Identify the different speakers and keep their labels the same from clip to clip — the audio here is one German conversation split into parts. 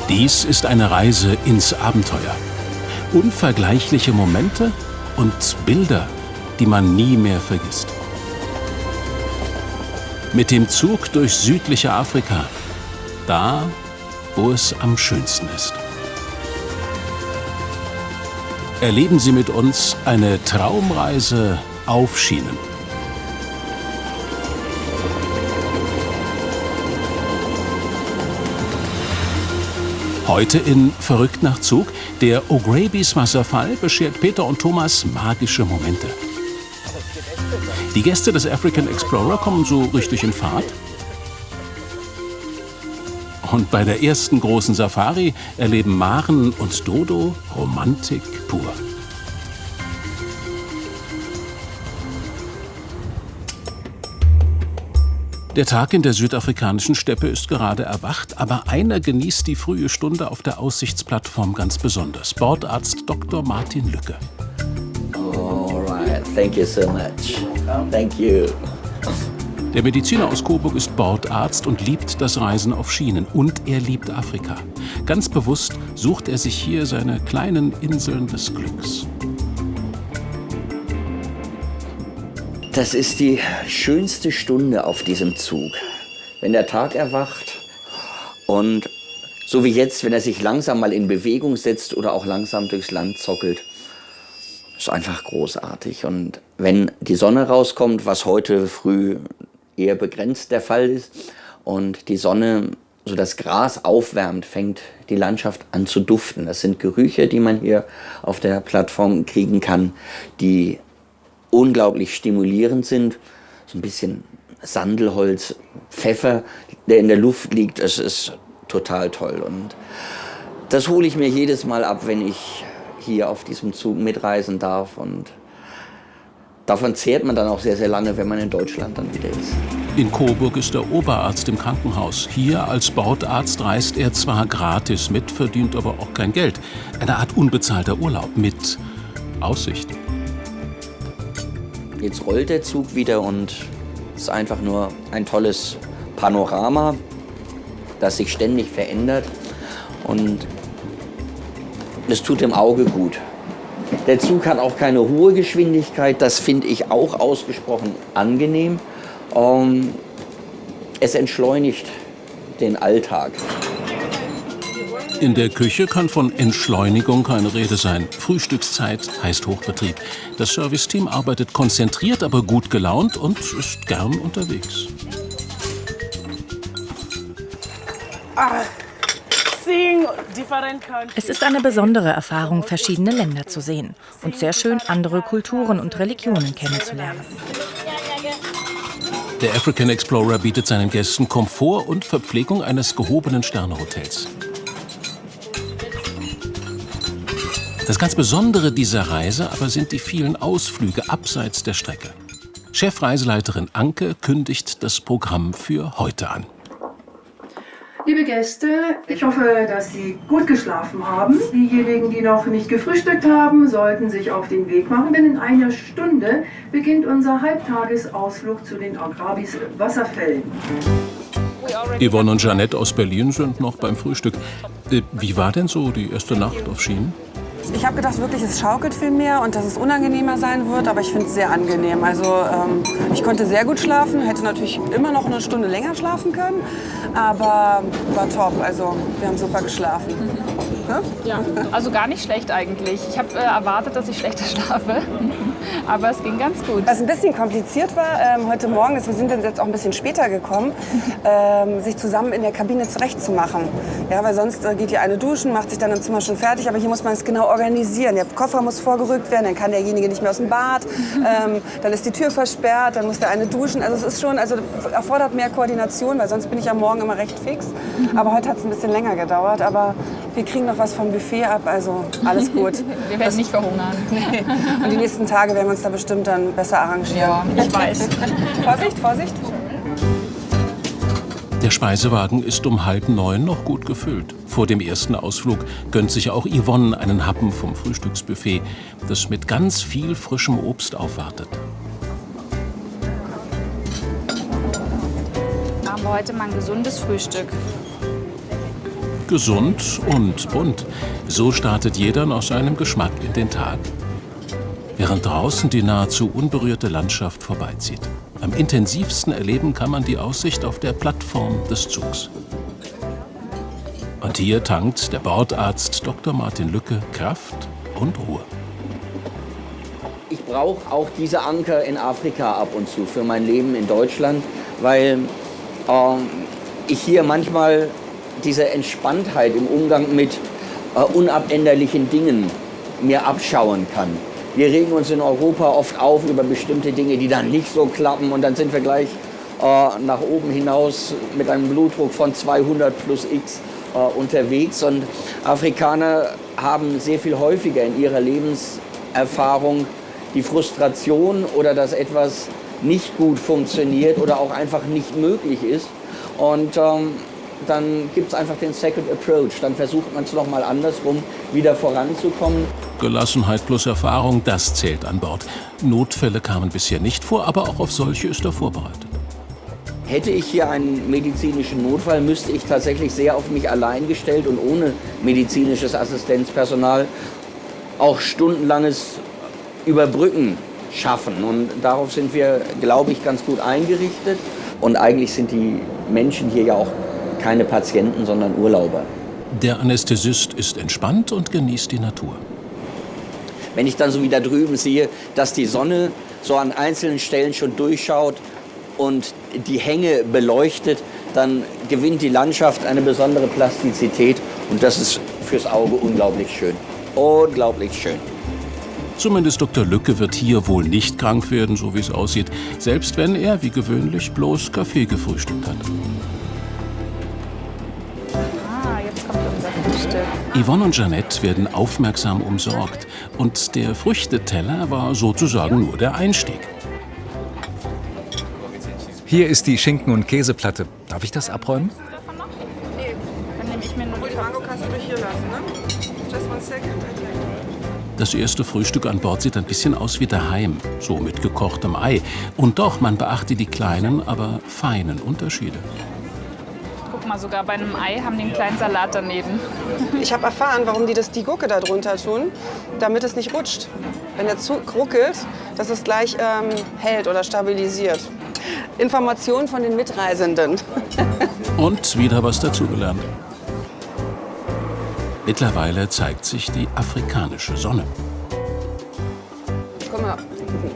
Speaker 1: Dies ist eine Reise ins Abenteuer. Unvergleichliche Momente und Bilder, die man nie mehr vergisst. Mit dem Zug durch südliche Afrika, da, wo es am schönsten ist. Erleben Sie mit uns eine Traumreise auf Schienen. Heute in Verrückt nach Zug, der O'Graby's Wasserfall beschert Peter und Thomas magische Momente. Die Gäste des African Explorer kommen so richtig in Fahrt. Und bei der ersten großen Safari erleben Maren und Dodo Romantik pur. Der Tag in der südafrikanischen Steppe ist gerade erwacht, aber einer genießt die frühe Stunde auf der Aussichtsplattform ganz besonders. Bordarzt Dr. Martin Lücke.
Speaker 2: Alright, thank you so much. Thank you.
Speaker 1: Der Mediziner aus Coburg ist Bordarzt und liebt das Reisen auf Schienen. Und er liebt Afrika. Ganz bewusst sucht er sich hier seine kleinen Inseln des Glücks.
Speaker 2: Das ist die schönste Stunde auf diesem Zug. Wenn der Tag erwacht und so wie jetzt, wenn er sich langsam mal in Bewegung setzt oder auch langsam durchs Land zockelt, ist einfach großartig. Und wenn die Sonne rauskommt, was heute früh eher begrenzt der Fall ist, und die Sonne so das Gras aufwärmt, fängt die Landschaft an zu duften. Das sind Gerüche, die man hier auf der Plattform kriegen kann, die unglaublich stimulierend sind. So ein bisschen Sandelholz, Pfeffer, der in der Luft liegt. Es ist total toll. Und das hole ich mir jedes Mal ab, wenn ich hier auf diesem Zug mitreisen darf. Und davon zehrt man dann auch sehr, sehr lange, wenn man in Deutschland dann wieder ist.
Speaker 1: In Coburg ist er Oberarzt im Krankenhaus. Hier als Bordarzt reist er zwar gratis mit, verdient aber auch kein Geld. Eine Art unbezahlter Urlaub mit Aussicht.
Speaker 2: Jetzt rollt der Zug wieder und es ist einfach nur ein tolles Panorama, das sich ständig verändert, und es tut dem Auge gut. Der Zug hat auch keine hohe Geschwindigkeit, das finde ich auch ausgesprochen angenehm. Es entschleunigt den Alltag.
Speaker 1: In der Küche kann von Entschleunigung keine Rede sein. Frühstückszeit heißt Hochbetrieb. Das Serviceteam arbeitet konzentriert, aber gut gelaunt und ist gern unterwegs.
Speaker 3: Es ist eine besondere Erfahrung, verschiedene Länder zu sehen und sehr schön, andere Kulturen und Religionen kennenzulernen.
Speaker 1: Der African Explorer bietet seinen Gästen Komfort und Verpflegung eines gehobenen Sternehotels. Das ganz Besondere dieser Reise aber sind die vielen Ausflüge abseits der Strecke. Chefreiseleiterin Anke kündigt das Programm für heute an.
Speaker 4: Liebe Gäste, ich hoffe, dass Sie gut geschlafen haben. Diejenigen, die noch nicht gefrühstückt haben, sollten sich auf den Weg machen, denn in einer Stunde beginnt unser Halbtagesausflug zu den O'Graby's Wasserfällen.
Speaker 1: Yvonne und Jeanette aus Berlin sind noch beim Frühstück. Wie war denn so die erste Nacht auf Schienen?
Speaker 5: Ich habe gedacht, wirklich, es schaukelt viel mehr und dass es unangenehmer sein wird, aber ich finde es sehr angenehm. Also ich konnte sehr gut schlafen, hätte natürlich immer noch eine Stunde länger schlafen können, aber war top. Also wir haben super geschlafen.
Speaker 6: Ja, also gar nicht schlecht eigentlich. Ich habe erwartet, dass ich schlechter schlafe, aber es ging ganz gut.
Speaker 5: Was ein bisschen kompliziert war, heute Morgen, wir sind jetzt auch ein bisschen später gekommen, sich zusammen in der Kabine zurechtzumachen. Ja, weil sonst geht die eine duschen, macht sich dann im Zimmer schon fertig, aber hier muss man es genau organisieren. Der Koffer muss vorgerückt werden, dann kann derjenige nicht mehr aus dem Bad, dann ist die Tür versperrt, dann muss der eine duschen. Also es ist schon, also erfordert mehr Koordination, weil sonst bin ich am Morgen immer recht fix. Aber heute hat es ein bisschen länger gedauert, aber wir kriegen noch was vom Buffet ab, also alles gut.
Speaker 6: Wir werden nicht verhungern.
Speaker 5: Nee. Und die nächsten Tage werden wir uns da bestimmt dann besser arrangieren.
Speaker 6: Ja, ich weiß.
Speaker 5: Vorsicht, Vorsicht.
Speaker 1: Der Speisewagen ist um 8:30 noch gut gefüllt. Vor dem ersten Ausflug gönnt sich auch Yvonne einen Happen vom Frühstücksbuffet, das mit ganz viel frischem Obst aufwartet.
Speaker 6: Machen wir heute mal ein gesundes Frühstück.
Speaker 1: Gesund und bunt. So startet jeder nach seinem Geschmack in den Tag. Während draußen die nahezu unberührte Landschaft vorbeizieht. Am intensivsten erleben kann man die Aussicht auf der Plattform des Zugs. Und hier tankt der Bordarzt Dr. Martin Lücke Kraft und Ruhe.
Speaker 2: Ich brauche auch diese Anker in Afrika ab und zu für mein Leben in Deutschland, weil ich hier manchmal diese Entspanntheit im Umgang mit unabänderlichen Dingen mir abschauen kann. Wir regen uns in Europa oft auf über bestimmte Dinge, die dann nicht so klappen und dann sind wir gleich nach oben hinaus mit einem Blutdruck von 200 plus X unterwegs. Und Afrikaner haben sehr viel häufiger in ihrer Lebenserfahrung die Frustration oder dass etwas nicht gut funktioniert oder auch einfach nicht möglich ist. Und dann gibt es einfach den Second Approach. Dann versucht man es nochmal andersrum, wieder voranzukommen.
Speaker 1: Gelassenheit plus Erfahrung, das zählt an Bord. Notfälle kamen bisher nicht vor, aber auch auf solche ist er vorbereitet.
Speaker 2: Hätte ich hier einen medizinischen Notfall, müsste ich tatsächlich sehr auf mich allein gestellt und ohne medizinisches Assistenzpersonal auch stundenlanges Überbrücken schaffen. Und darauf sind wir, glaube ich, ganz gut eingerichtet. Und eigentlich sind die Menschen hier ja auch keine Patienten, sondern Urlauber.
Speaker 1: Der Anästhesist ist entspannt und genießt die Natur.
Speaker 2: Wenn ich dann so wie da drüben sehe, dass die Sonne so an einzelnen Stellen schon durchschaut und die Hänge beleuchtet, dann gewinnt die Landschaft eine besondere Plastizität und das ist fürs Auge unglaublich schön. Unglaublich schön.
Speaker 1: Zumindest Dr. Lücke wird hier wohl nicht krank werden, so wie es aussieht, selbst wenn er, wie gewöhnlich, bloß Kaffee gefrühstückt hat.
Speaker 6: Jetzt kommt unser Frühstück.
Speaker 1: Yvonne und Jeanette werden aufmerksam umsorgt und der Früchteteller war sozusagen nur der Einstieg.
Speaker 7: Hier ist die Schinken- und Käseplatte. Darf ich das abräumen?
Speaker 6: Dann nehme ich mir nur die
Speaker 5: Mango kannst du mich hier lassen, ne? Just one second.
Speaker 1: Das erste Frühstück an Bord sieht ein bisschen aus wie daheim, so mit gekochtem Ei. Und doch, man beachte die kleinen, aber feinen Unterschiede.
Speaker 6: Guck mal, sogar bei einem Ei haben die einen kleinen Salat daneben.
Speaker 5: Ich habe erfahren, warum die die Gurke da drunter tun, damit es nicht rutscht. Wenn der Zug ruckelt, dass es gleich hält oder stabilisiert. Informationen von den Mitreisenden.
Speaker 1: Und wieder was dazugelernt. Mittlerweile zeigt sich die afrikanische Sonne.
Speaker 5: Guck mal,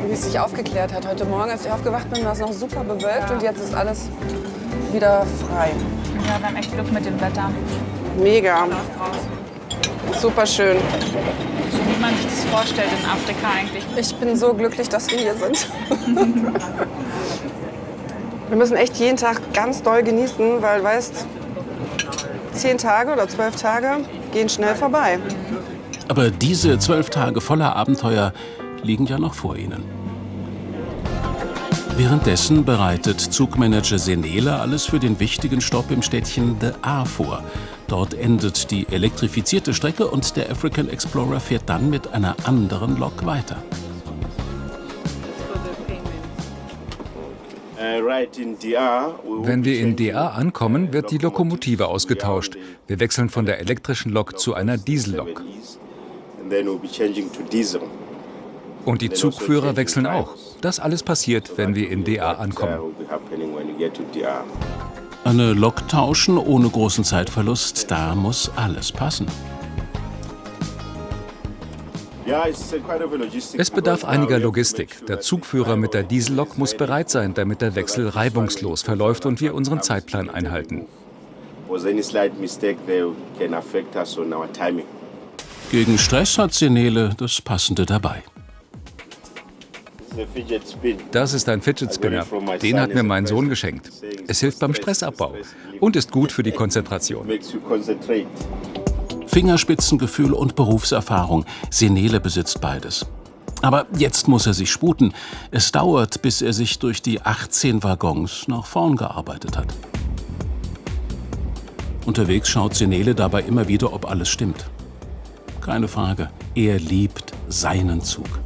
Speaker 5: wie es sich aufgeklärt hat. Heute Morgen, als ich aufgewacht bin, war es noch super bewölkt und jetzt ist alles wieder frei.
Speaker 6: Ja, wir haben echt Glück mit dem Wetter.
Speaker 5: Mega. Super schön.
Speaker 6: So wie man sich das vorstellt in Afrika eigentlich.
Speaker 5: Ich bin so glücklich, dass wir hier sind. Wir müssen echt jeden Tag ganz doll genießen, weil, weißt, 10 Tage oder 12 Tage gehen schnell vorbei.
Speaker 1: Aber diese 12 Tage voller Abenteuer liegen ja noch vor ihnen. Währenddessen bereitet Zugmanager Senele alles für den wichtigen Stopp im Städtchen De Aar vor. Dort endet die elektrifizierte Strecke und der African Explorer fährt dann mit einer anderen Lok weiter.
Speaker 7: Wenn wir in De Aar ankommen, wird die Lokomotive ausgetauscht. Wir wechseln von der elektrischen Lok zu einer Diesellok. Und die Zugführer wechseln auch. Das alles passiert, wenn wir in De Aar ankommen.
Speaker 1: Eine Lok tauschen ohne großen Zeitverlust, da muss alles passen.
Speaker 7: Es bedarf einiger Logistik. Der Zugführer mit der Diesellok muss bereit sein, damit der Wechsel reibungslos verläuft und wir unseren Zeitplan einhalten.
Speaker 1: Gegen Stress hat Senele das Passende dabei.
Speaker 7: Das ist ein Fidget Spinner. Den hat mir mein Sohn geschenkt. Es hilft beim Stressabbau und ist gut für die Konzentration.
Speaker 1: Fingerspitzengefühl und Berufserfahrung. Senele besitzt beides. Aber jetzt muss er sich sputen. Es dauert, bis er sich durch die 18 Waggons nach vorn gearbeitet hat. Unterwegs schaut Senele dabei immer wieder, ob alles stimmt. Keine Frage, er liebt seinen Zug.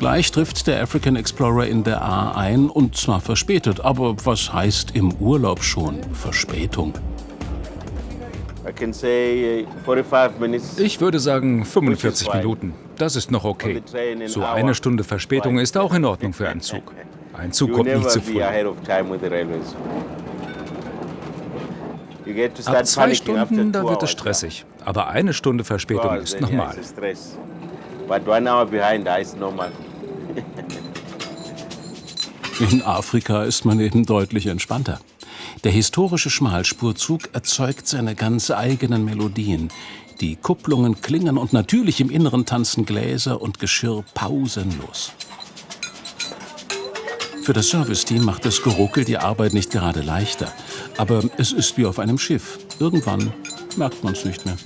Speaker 1: Gleich trifft der African Explorer in der A ein, und zwar verspätet. Aber was heißt im Urlaub schon Verspätung?
Speaker 7: Ich würde sagen 45 Minuten. Das ist noch okay. So eine Stunde Verspätung ist auch in Ordnung für einen Zug. Ein Zug kommt nie zu früh. Ab 2 Stunden, da wird es stressig. Aber eine Stunde Verspätung ist normal.
Speaker 1: In Afrika ist man eben deutlich entspannter. Der historische Schmalspurzug erzeugt seine ganz eigenen Melodien. Die Kupplungen klingen und natürlich im Inneren tanzen Gläser und Geschirr pausenlos. Für das Serviceteam macht das Geruckel die Arbeit nicht gerade leichter. Aber es ist wie auf einem Schiff. Irgendwann merkt man es nicht mehr.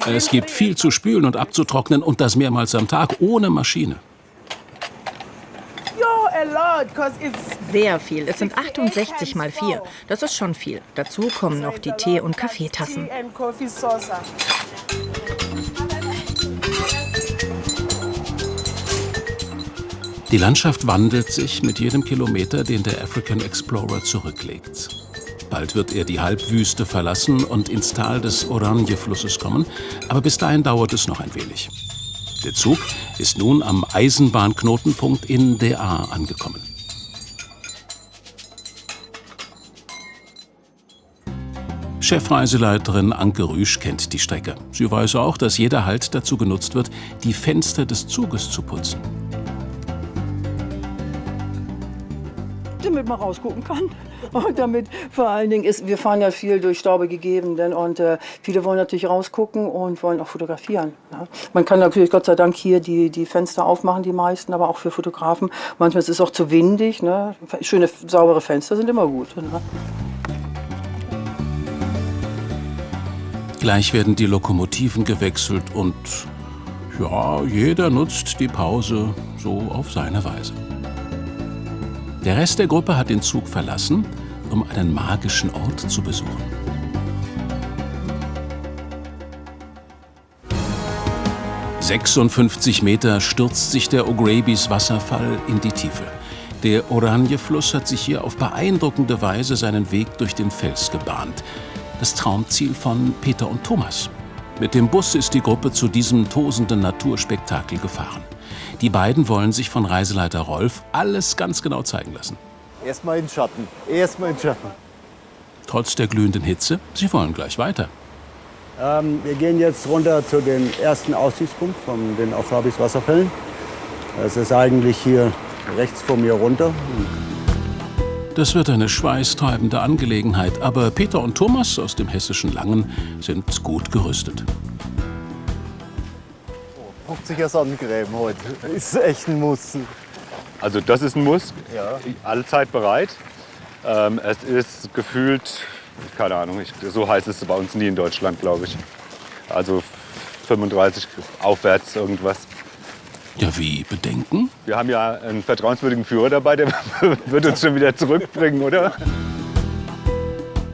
Speaker 1: Es gibt viel zu spülen und abzutrocknen, und das mehrmals am Tag ohne Maschine.
Speaker 3: Sehr viel. Es sind 68 mal 4. Das ist schon viel. Dazu kommen noch die Tee- und Kaffeetassen.
Speaker 1: Die Landschaft wandelt sich mit jedem Kilometer, den der African Explorer zurücklegt. Bald wird er die Halbwüste verlassen und ins Tal des Oranje-Flusses kommen, aber bis dahin dauert es noch ein wenig. Der Zug ist nun am Eisenbahnknotenpunkt in DA angekommen. Chefreiseleiterin Anke Rüsch kennt die Strecke. Sie weiß auch, dass jeder Halt dazu genutzt wird, die Fenster des Zuges zu putzen.
Speaker 8: Damit man rausgucken kann. Und damit vor allen Dingen wir fahren ja viel durch staubige Gegenden, und viele wollen natürlich rausgucken und wollen auch fotografieren. Ja. Man kann natürlich Gott sei Dank hier die Fenster aufmachen, die meisten, aber auch für Fotografen. Manchmal ist es auch zu windig. Ne. Schöne, saubere Fenster sind immer gut. Ne.
Speaker 1: Gleich werden die Lokomotiven gewechselt und ja, jeder nutzt die Pause so auf seine Weise. Der Rest der Gruppe hat den Zug verlassen, um einen magischen Ort zu besuchen. »56 Meter stürzt sich der O'Grabys Wasserfall in die Tiefe. Der Oranje-Fluss hat sich hier auf beeindruckende Weise seinen Weg durch den Fels gebahnt. Das Traumziel von Peter und Thomas. Mit dem Bus ist die Gruppe zu diesem tosenden Naturspektakel gefahren. Die beiden wollen sich von Reiseleiter Rolf alles ganz genau zeigen lassen.
Speaker 9: Erstmal in Schatten. Erstmal in Schatten.
Speaker 1: Trotz der glühenden Hitze, sie wollen gleich weiter.
Speaker 9: Wir gehen jetzt runter zu dem ersten Aussichtspunkt von den O'Grabys Wasserfällen. Das ist eigentlich hier rechts von mir runter.
Speaker 1: Das wird eine schweißtreibende Angelegenheit, aber Peter und Thomas aus dem hessischen Langen sind gut gerüstet.
Speaker 9: 50er Sonnencreme heute. Ist echt ein Muss.
Speaker 10: Also das ist ein Muss.
Speaker 9: Ja.
Speaker 10: Allzeit bereit. Es ist gefühlt, keine Ahnung, so heiß ist es bei uns nie in Deutschland, glaube ich. Also 35 aufwärts irgendwas.
Speaker 1: Ja, wie Bedenken?
Speaker 10: Wir haben ja einen vertrauenswürdigen Führer dabei, der wird uns schon wieder zurückbringen, oder?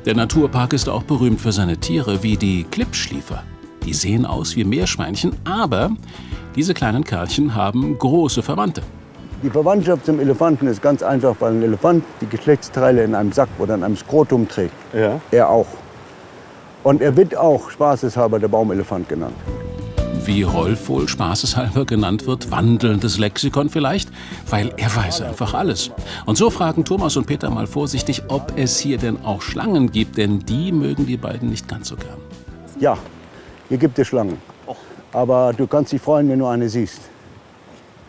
Speaker 1: Der Naturpark ist auch berühmt für seine Tiere, wie die Klippschliefer. Die sehen aus wie Meerschweinchen, aber diese kleinen Kerlchen haben große Verwandte.
Speaker 9: Die Verwandtschaft zum Elefanten ist ganz einfach, weil ein Elefant die Geschlechtsteile in einem Sack oder in einem Skrotum trägt.
Speaker 10: Ja.
Speaker 9: Er auch. Und er wird auch spaßeshalber der Baumelefant genannt.
Speaker 1: Wie Rolf wohl spaßeshalber genannt wird, wandelndes Lexikon vielleicht, weil er weiß einfach alles. Und so fragen Thomas und Peter mal vorsichtig, ob es hier denn auch Schlangen gibt, denn die mögen die beiden nicht ganz so gern.
Speaker 9: Ja, hier gibt es Schlangen. Aber du kannst dich freuen, wenn du eine siehst.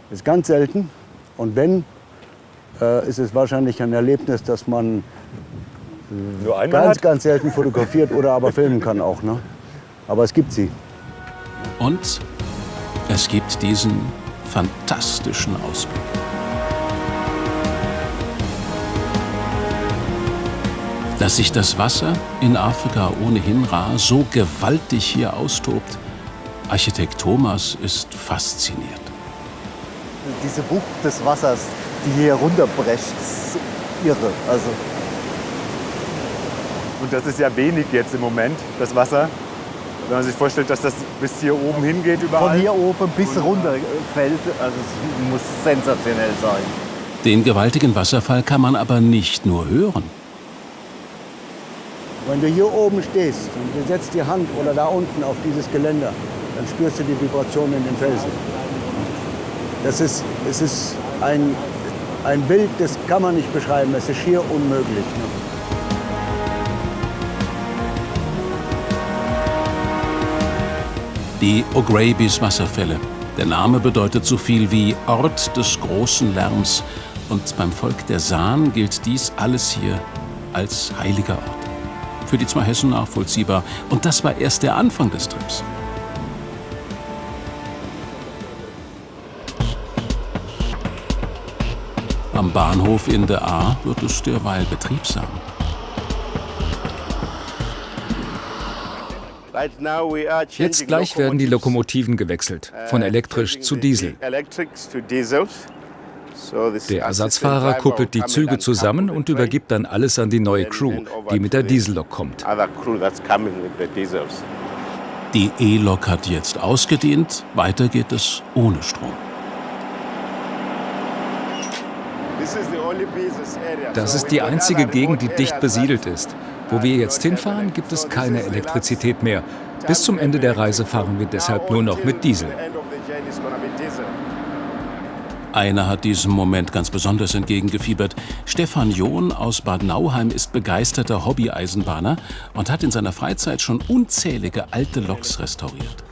Speaker 9: Das ist ganz selten. Und wenn, ist es wahrscheinlich ein Erlebnis, das man ganz selten fotografiert oder aber filmen kann auch. Ne? Aber es gibt sie.
Speaker 1: Und es gibt diesen fantastischen Ausblick. Dass sich das Wasser in Afrika ohnehin rar so gewaltig hier austobt, Architekt Thomas ist fasziniert.
Speaker 9: Diese Wucht des Wassers, die hier runterbrecht, ist irre. Also,
Speaker 10: Und das ist ja wenig jetzt im Moment, das Wasser. Wenn man sich vorstellt, dass das bis hier oben hingeht überall.
Speaker 11: Von hier oben bis runter fällt, also es muss sensationell sein.
Speaker 1: Den gewaltigen Wasserfall kann man aber nicht nur hören.
Speaker 9: Wenn du hier oben stehst und du setzt die Hand oder da unten auf dieses Geländer, dann spürst du die Vibration in den Felsen. Es ist ein Bild, das kann man nicht beschreiben, es ist schier unmöglich.
Speaker 1: Die O'Graby's Wasserfälle. Der Name bedeutet so viel wie Ort des großen Lärms. Und beim Volk der San gilt dies alles hier als heiliger Ort. Für die zwei Hessen nachvollziehbar. Und das war erst der Anfang des Trips. Am Bahnhof in der A wird es derweil betriebsam.
Speaker 7: Jetzt gleich werden die Lokomotiven gewechselt, von elektrisch zu Diesel. Der Ersatzfahrer kuppelt die Züge zusammen und übergibt dann alles an die neue Crew, die mit der Diesellok kommt.
Speaker 1: Die E-Lok hat jetzt ausgedient, weiter geht es ohne Strom.
Speaker 7: Das ist die einzige Gegend, die dicht besiedelt ist. Wo wir jetzt hinfahren, gibt es keine Elektrizität mehr. Bis zum Ende der Reise fahren wir deshalb nur noch mit Diesel.
Speaker 1: Einer hat diesem Moment ganz besonders entgegengefiebert. Stefan John aus Bad Nauheim ist begeisterter Hobby-Eisenbahner und hat in seiner Freizeit schon unzählige alte Loks restauriert.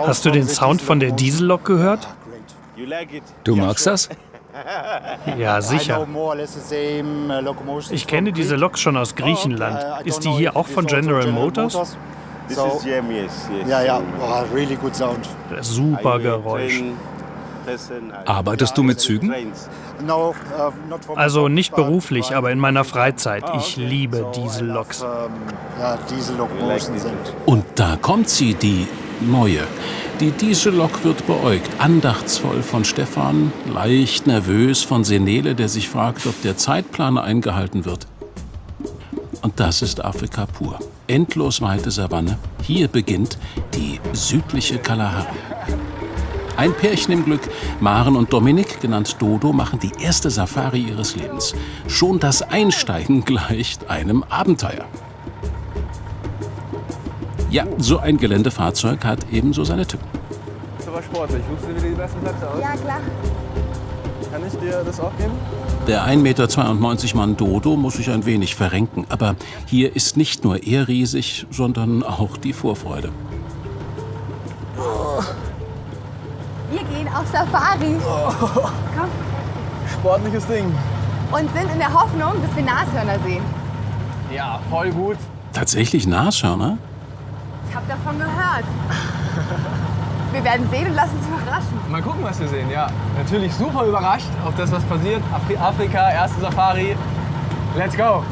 Speaker 12: Hast du den Sound von der Diesellok gehört?
Speaker 7: Du magst das?
Speaker 12: Ja, sicher. Ich kenne diese Lok schon aus Griechenland. Ist die hier auch von General Motors? Super Geräusch.
Speaker 7: Arbeitest du mit Zügen?
Speaker 12: Also nicht beruflich, aber in meiner Freizeit. Ich liebe Dieselloks.
Speaker 1: Und da kommt sie, die neue. Die Diesellok wird beäugt, andachtsvoll von Stefan, leicht nervös von Senele, der sich fragt, ob der Zeitplan eingehalten wird. Und das ist Afrika pur. Endlos weite Savanne. Hier beginnt die südliche Kalahari. Ein Pärchen im Glück, Maren und Dominik, genannt Dodo, machen die erste Safari ihres Lebens. Schon das Einsteigen gleicht einem Abenteuer. Ja, so ein Geländefahrzeug hat ebenso seine Tücken.
Speaker 13: Das ist aber sportlich. Suchst du dir die besten Plätze aus?
Speaker 14: Ja, klar.
Speaker 13: Kann ich dir das auch geben?
Speaker 1: Der 1,92 Meter Mann Dodo muss sich ein wenig verrenken. Aber hier ist nicht nur er riesig, sondern auch die Vorfreude.
Speaker 14: Wir gehen auf Safari. Komm.
Speaker 13: Sportliches Ding.
Speaker 14: Und sind in der Hoffnung, dass wir Nashörner sehen.
Speaker 13: Ja, voll gut.
Speaker 1: Tatsächlich Nashörner?
Speaker 14: Ich hab davon gehört. Wir werden sehen und lassen uns überraschen.
Speaker 13: Mal gucken, was wir sehen, ja. Natürlich super überrascht auf das, was passiert. Afrika, erste Safari. Let's go!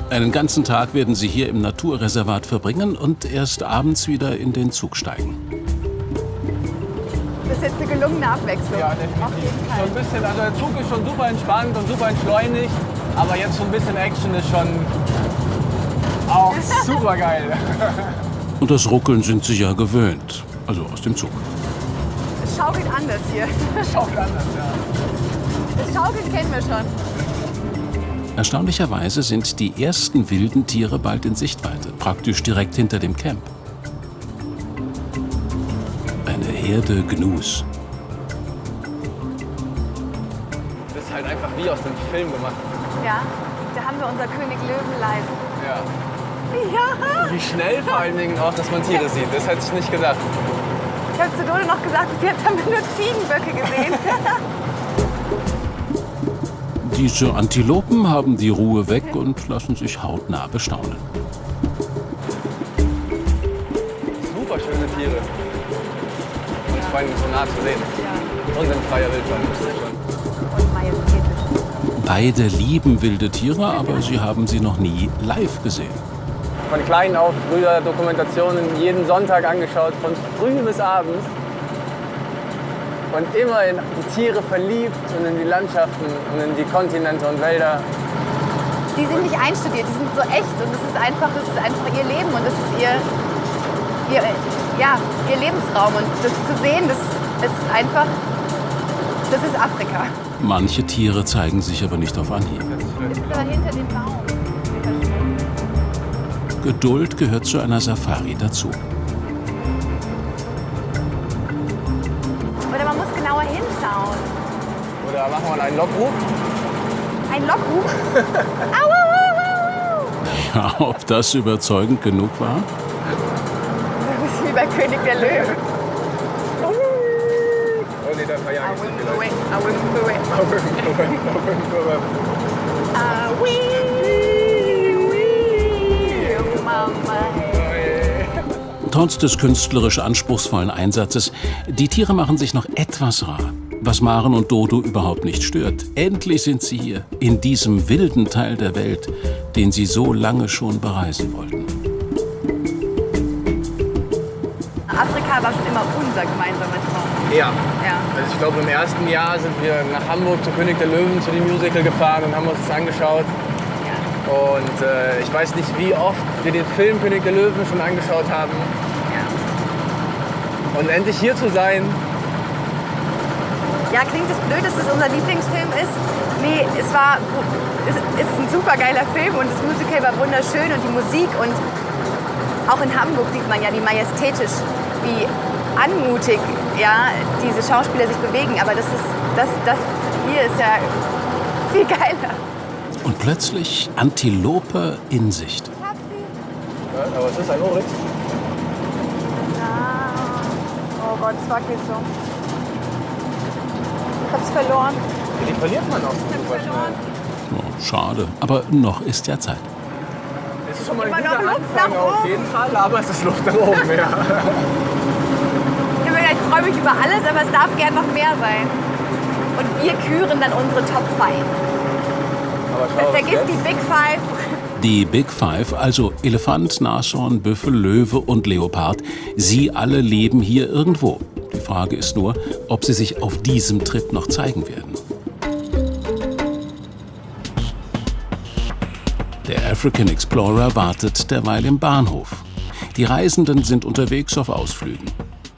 Speaker 1: Einen ganzen Tag werden sie hier im Naturreservat verbringen und erst abends wieder in den Zug steigen.
Speaker 14: Das ist jetzt eine gelungene Abwechslung.
Speaker 13: Ja, definitiv.
Speaker 14: Auf jeden Fall.
Speaker 13: Schon ein bisschen, also der Zug ist schon super entspannt und super entschleunigt. Aber jetzt so ein bisschen Action ist schon auch super geil.
Speaker 1: Und das Ruckeln sind sie ja gewöhnt. Also aus dem Zug.
Speaker 14: Es schaukelt anders hier.
Speaker 13: Schaukelt anders, ja.
Speaker 14: Das Schaukeln kennen wir schon.
Speaker 1: Erstaunlicherweise sind die ersten wilden Tiere bald in Sichtweite, praktisch direkt hinter dem Camp. Eine Herde Gnus.
Speaker 13: Das ist halt einfach wie aus dem Film gemacht.
Speaker 14: Ja, da haben wir unser König Löwen live.
Speaker 13: Ja.
Speaker 14: Ja.
Speaker 13: Wie schnell vor allen Dingen auch, dass man Tiere sieht. Das hätte ich nicht gedacht.
Speaker 14: Ich habe zu Dodo noch gesagt, bis jetzt haben wir nur Ziegenböcke gesehen.
Speaker 1: Diese Antilopen haben die Ruhe weg und lassen sich hautnah bestaunen.
Speaker 13: Super schöne Tiere. Und vor allem so nah zu sehen. Ja. Und in freier Wildbahn.
Speaker 14: Und majestätisch.
Speaker 1: Beide lieben wilde Tiere, aber sie haben sie noch nie live gesehen.
Speaker 13: Von klein auf früher Dokumentationen jeden Sonntag angeschaut, von früh bis abends. und immer in die Tiere verliebt und in die Landschaften und in die Kontinente und Wälder.
Speaker 14: Die sind nicht einstudiert, die sind so echt und das ist einfach ihr Leben und das ist ihr Lebensraum. Und das zu sehen, das ist Afrika.
Speaker 1: Manche Tiere zeigen sich aber nicht auf Anhieb.
Speaker 14: Da hinter dem Baum.
Speaker 1: Geduld gehört zu einer Safari dazu.
Speaker 14: Oder man muss genauer hinschauen.
Speaker 13: Oder machen wir einen Lockruf?
Speaker 14: Ein Lockruf? Au, au, au, au.
Speaker 1: Ja, ob das überzeugend genug war?
Speaker 14: Das ist wie bei König der Löwen.
Speaker 13: Oh nee, das war ja nicht
Speaker 1: Trotz des künstlerisch anspruchsvollen Einsatzes, die Tiere machen sich noch etwas rar, was Maren und Dodo überhaupt nicht stört. Endlich sind sie hier, in diesem wilden Teil der Welt, den sie so lange schon bereisen wollten.
Speaker 14: Afrika war schon immer unser gemeinsamer Traum.
Speaker 13: Ja. Also ich glaube, im ersten Jahr sind wir nach Hamburg zu König der Löwen, zu dem Musical gefahren und haben uns das angeschaut. Und ich weiß nicht, wie oft wir den Film König der Löwen schon angeschaut haben. Und endlich hier zu sein.
Speaker 14: Ja, klingt es blöd, dass das unser Lieblingsfilm ist? Nee, es ist ein super geiler Film und das Musical war wunderschön und die Musik und auch in Hamburg sieht man ja, wie majestätisch, wie anmutig diese Schauspieler sich bewegen. Aber das hier ist ja viel geiler.
Speaker 1: Und plötzlich Antilope in Sicht.
Speaker 13: Aber es ist ein Oryx.
Speaker 14: Oh Gott, es wackelt so. Ich hab's verloren.
Speaker 13: Ja, die verliert man auch super schnell.
Speaker 1: Oh, schade, aber noch ist ja Zeit.
Speaker 13: Es ist schon mal ein
Speaker 14: Immer
Speaker 13: guter
Speaker 14: noch Luft
Speaker 13: Anfang
Speaker 14: nach
Speaker 13: auf
Speaker 14: oben.
Speaker 13: jeden Fall, aber es ist Luft nach oben, ja.
Speaker 14: Ich freue mich über alles, aber es darf gern noch mehr sein. Und wir küren dann unsere Top 5. Vergiss die Big Five.
Speaker 1: Die Big Five, also Elefant, Nashorn, Büffel, Löwe und Leopard, sie alle leben hier irgendwo. Die Frage ist nur, ob sie sich auf diesem Trip noch zeigen werden. Der African Explorer wartet derweil im Bahnhof. Die Reisenden sind unterwegs auf Ausflügen.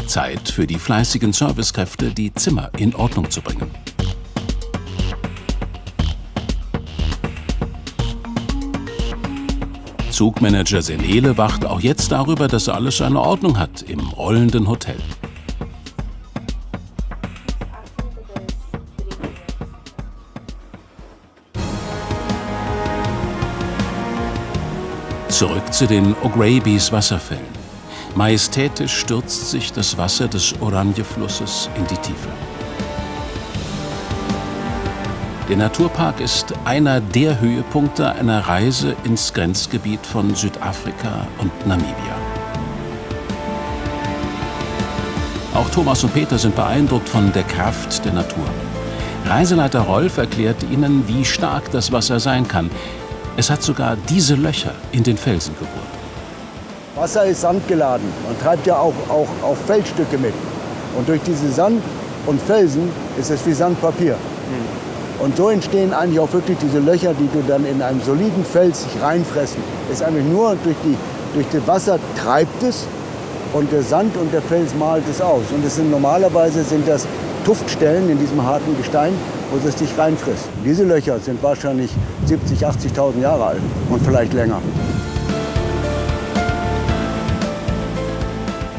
Speaker 1: Zeit für die fleißigen Servicekräfte, die Zimmer in Ordnung zu bringen. Zugmanager Senele wacht auch jetzt darüber, dass alles seine Ordnung hat im rollenden Hotel. Zurück zu den O'Grabys Wasserfällen. Majestätisch stürzt sich das Wasser des Oranje-Flusses in die Tiefe. Der Naturpark ist einer der Höhepunkte einer Reise ins Grenzgebiet von Südafrika und Namibia. Auch Thomas und Peter sind beeindruckt von der Kraft der Natur. Reiseleiter Rolf erklärt ihnen, wie stark das Wasser sein kann. Es hat sogar diese Löcher in den Felsen gebohrt.
Speaker 9: Wasser ist sandgeladen. Man treibt ja auch Felsstücke mit. Und durch diese Sand und Felsen ist es wie Sandpapier. Und so entstehen eigentlich auch wirklich diese Löcher, die du dann in einem soliden Fels sich reinfressen. Es ist eigentlich nur durch das Wasser treibt es und der Sand und der Fels malt es aus. Und normalerweise sind das Tuftstellen in diesem harten Gestein, wo es sich reinfrisst. Diese Löcher sind wahrscheinlich 70.000, 80.000 Jahre alt und vielleicht länger.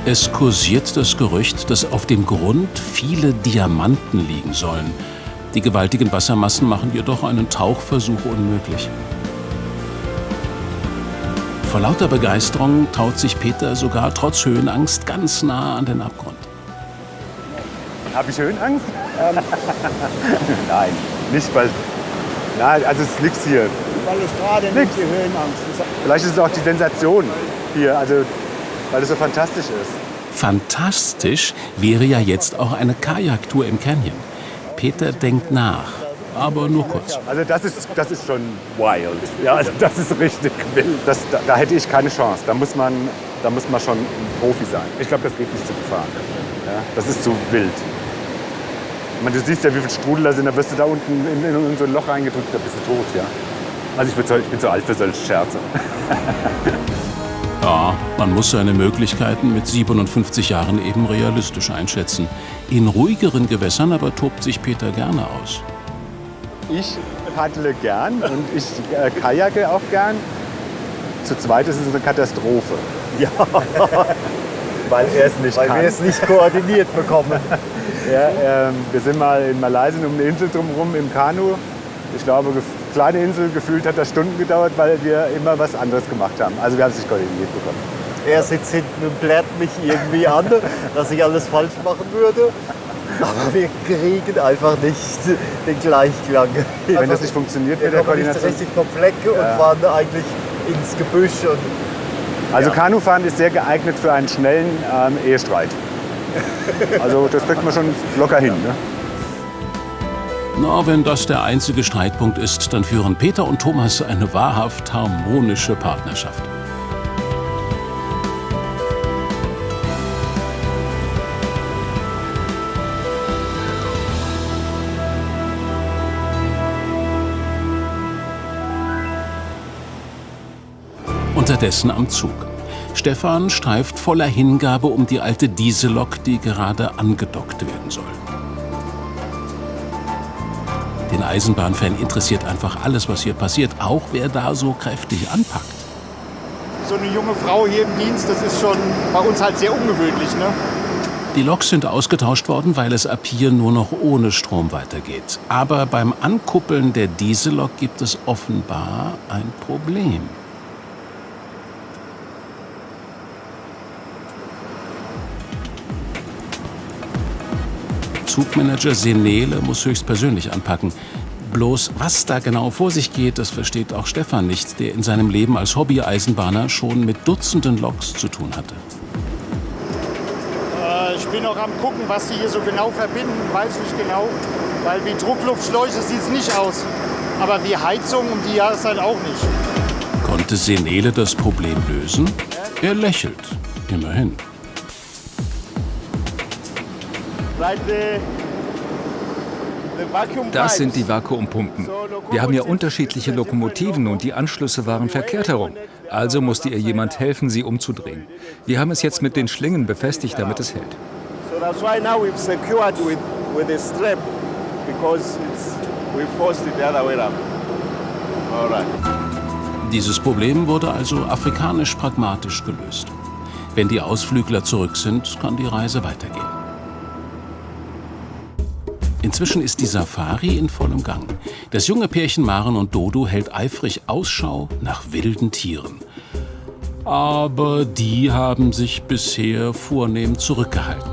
Speaker 1: Es kursiert das Gerücht, dass auf dem Grund viele Diamanten liegen sollen. Die gewaltigen Wassermassen machen jedoch einen Tauchversuch unmöglich. Vor lauter Begeisterung traut sich Peter sogar trotz Höhenangst ganz nah an den Abgrund.
Speaker 10: Habe ich Höhenangst? Nein, nicht weil... Nein, also es ist nichts hier.
Speaker 9: Weil es gerade nicht die Höhenangst ist.
Speaker 10: Vielleicht ist es auch die Sensation hier, also weil es so fantastisch ist.
Speaker 1: Fantastisch wäre ja jetzt auch eine Kajaktour im Canyon. Peter denkt nach, aber nur kurz.
Speaker 10: Also das ist schon wild. Ja, also das ist richtig wild. Da hätte ich keine Chance. Da muss man schon ein Profi sein. Ich glaube, das geht nicht zu befahren. Ja, das ist zu wild. Ich meine, du siehst ja, wie viel Strudel da sind. Da wirst du da unten in so ein Loch reingedrückt, da bist du tot. Ja. Also ich bin zu alt für solche Scherze.
Speaker 1: Ja, man muss seine Möglichkeiten mit 57 Jahren eben realistisch einschätzen. In ruhigeren Gewässern aber tobt sich Peter gerne aus.
Speaker 10: Ich paddle gern und ich kajake auch gern. Zu zweit ist es eine Katastrophe.
Speaker 11: Ja.
Speaker 10: Weil er es nicht kann.
Speaker 11: Weil wir es nicht koordiniert bekommen.
Speaker 10: Ja, wir sind mal in Malaysia um eine Insel drumherum im Kanu. Ich glaube, kleine Insel, gefühlt hat das Stunden gedauert, weil wir immer was anderes gemacht haben. Also wir haben es nicht koordiniert bekommen.
Speaker 11: Er sitzt hinten und blärt mich irgendwie an, dass ich alles falsch machen würde. Aber wir kriegen einfach nicht den Gleichklang.
Speaker 10: Wenn das nicht funktioniert mit der Koordination.
Speaker 11: Wir kommen nicht richtig vom Fleck und fahren eigentlich ins Gebüsch.
Speaker 10: Also Kanufahren ist sehr geeignet für einen schnellen Ehestreit. Also das kriegt man schon locker hin. Ne?
Speaker 1: Na, wenn das der einzige Streitpunkt ist, dann führen Peter und Thomas eine wahrhaft harmonische Partnerschaft. Unterdessen am Zug. Stefan streift voller Hingabe um die alte Diesellok, die gerade angedockt werden soll. Den Eisenbahnfan interessiert einfach alles, was hier passiert, auch wer da so kräftig anpackt.
Speaker 15: So eine junge Frau hier im Dienst, das ist schon bei uns halt sehr ungewöhnlich, ne?
Speaker 1: Die Loks sind ausgetauscht worden, weil es ab hier nur noch ohne Strom weitergeht. Aber beim Ankuppeln der Diesellok gibt es offenbar ein Problem. Zugmanager Senele muss höchstpersönlich anpacken. Bloß was da genau vor sich geht, das versteht auch Stefan nicht, der in seinem Leben als Hobby-Eisenbahner schon mit Dutzenden Loks zu tun hatte.
Speaker 15: Ich bin noch am gucken, was die hier so genau verbinden, weiß nicht genau. Weil wie Druckluftschläuche sieht es nicht aus. Aber wie Heizung um die Jahreszeit auch nicht.
Speaker 1: Konnte Senele das Problem lösen? Er lächelt, immerhin.
Speaker 7: Das sind die Vakuumpumpen. Wir haben ja unterschiedliche Lokomotiven und die Anschlüsse waren verkehrt herum. Also musste ihr jemand helfen, sie umzudrehen. Wir haben es jetzt mit den Schlingen befestigt, damit es hält.
Speaker 1: Dieses Problem wurde also afrikanisch pragmatisch gelöst. Wenn die Ausflügler zurück sind, kann die Reise weitergehen. Inzwischen ist die Safari in vollem Gang. Das junge Pärchen Maren und Dodo hält eifrig Ausschau nach wilden Tieren. Aber die haben sich bisher vornehm zurückgehalten.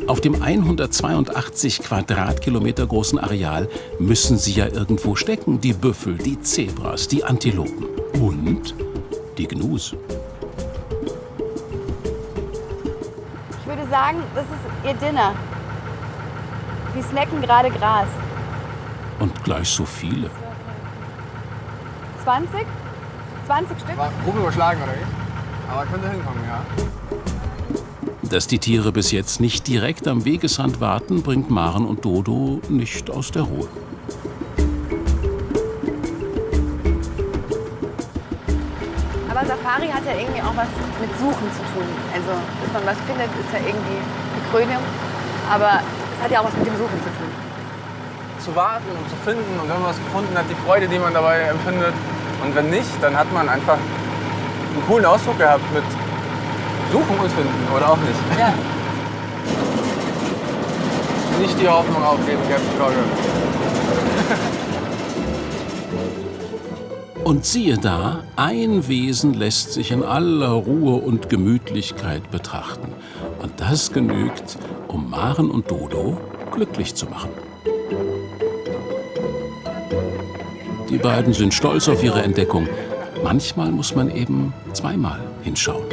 Speaker 1: Auf dem 182 Quadratkilometer großen Areal müssen sie ja irgendwo stecken. Die Büffel, die Zebras, die Antilopen und die Gnus.
Speaker 14: Ich würde sagen, das ist ihr Dinner. Die snacken gerade Gras.
Speaker 1: Und gleich so viele.
Speaker 14: 20? 20 Stück?
Speaker 13: War grob überschlagen, oder wie? Aber könnte hinkommen, ja.
Speaker 1: Dass die Tiere bis jetzt nicht direkt am Wegesrand warten, bringt Maren und Dodo nicht aus der Ruhe.
Speaker 14: Aber Safari hat ja irgendwie auch was mit Suchen zu tun. Also, dass man was findet, ist ja irgendwie die Krönung. Aber es hat ja auch was mit dem Suchen zu tun.
Speaker 13: Zu warten und zu finden und wenn man was gefunden hat, die Freude, die man dabei empfindet. Und wenn nicht, dann hat man einfach einen coolen Ausflug gehabt mit Suchen und Finden, oder auch nicht?
Speaker 14: Ja.
Speaker 13: Nicht die Hoffnung aufgeben, Captain Cargo.
Speaker 1: Und siehe da, ein Wesen lässt sich in aller Ruhe und Gemütlichkeit betrachten. Und das genügt, um Maren und Dodo glücklich zu machen. Die beiden sind stolz auf ihre Entdeckung. Manchmal muss man eben zweimal hinschauen.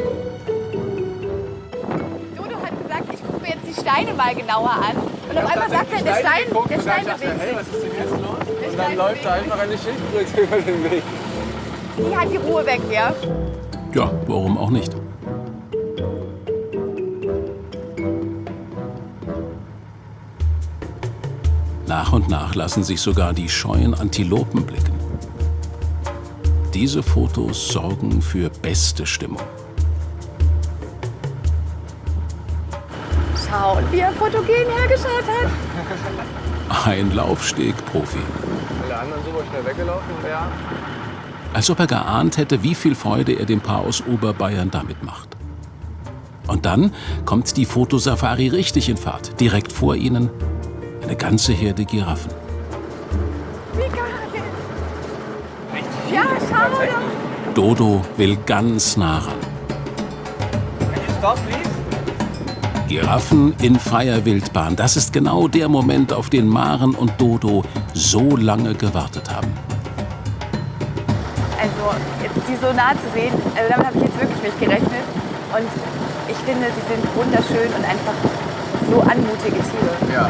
Speaker 14: Dodo hat gesagt, ich gucke mir jetzt die Steine mal genauer an. Und auf einmal sagt er, der Stein bewegt sich.
Speaker 13: Hey, was ist denn jetzt los? Und dann läuft da einfach eine Schildkröte über den Weg.
Speaker 14: Die hat die Ruhe weg, ja?
Speaker 1: Ja, warum auch nicht? Nach und nach lassen sich sogar die scheuen Antilopen blicken. Diese Fotos sorgen für beste Stimmung.
Speaker 14: Schauen, wie er fotogen hergeschaut hat.
Speaker 1: Ein Laufsteg-Profi.
Speaker 13: Alle anderen super schnell weggelaufen wären.
Speaker 1: Als ob er geahnt hätte, wie viel Freude er dem Paar aus Oberbayern damit macht. Und dann kommt die Fotosafari richtig in Fahrt. Direkt vor ihnen eine ganze Herde Giraffen.
Speaker 14: Wie geil. Ja, schau doch.
Speaker 1: Dodo will ganz nah ran. Giraffen in freier Wildbahn. Das ist genau der Moment, auf den Maren und Dodo so lange gewartet haben.
Speaker 14: Also, jetzt die so nah zu sehen, also damit habe ich jetzt wirklich nicht gerechnet. Und ich finde, sie sind wunderschön und einfach so anmutige Tiere.
Speaker 13: Ja.